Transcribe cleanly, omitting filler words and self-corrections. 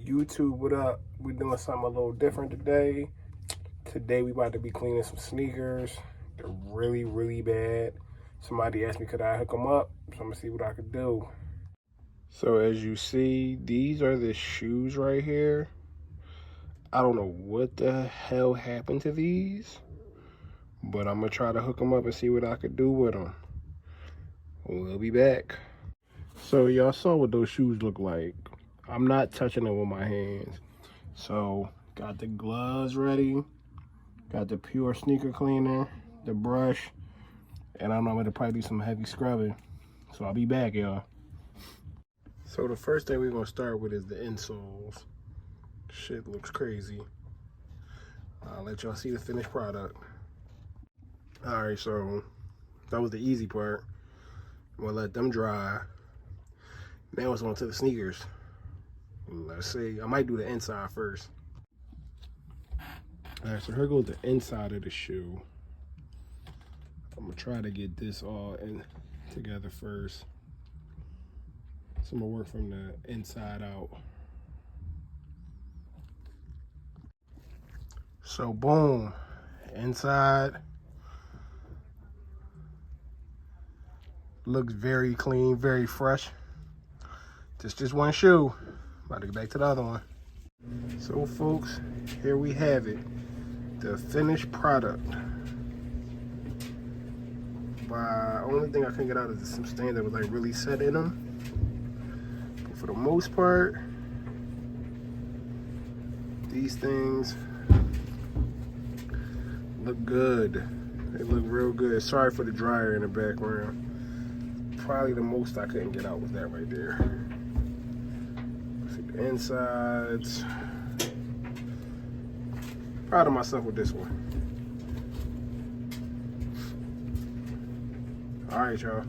YouTube, what up? We doing something a little different today. Today we about to be cleaning some sneakers. They're really, really bad. Somebody asked me could I hook them up, so I'm gonna see what I could do. So as you see, these are the shoes right here. I don't know what the hell happened to these, but I'm gonna try to hook them up and see what I could do with them. We'll be back. So y'all saw what those shoes look like. I'm not touching them with my hands. So got the gloves ready, got the pure sneaker cleaner, the brush, and I know I'm gonna probably do some heavy scrubbing. So I'll be back, y'all. So the first thing we're gonna start with is the insoles. Shit looks crazy. I'll let y'all see the finished product. All right, so that was the easy part. I'm gonna let them dry. Now it's on to the sneakers. Let's see, I might do the inside first. All right, so here goes the inside of the shoe. I'm gonna try to get this all in together first. So I'm gonna work from the inside out. So boom, inside. Looks very clean, very fresh. Just one shoe. About to get back to the other one. So folks, here we have it. The finished product. Only thing I couldn't get out is some stains that was like really set in them. But for the most part, these things look good. They look real good. Sorry for the dryer in the background. Probably the most I couldn't get out was that right there. See the insides. Proud of myself with this one. All right, y'all.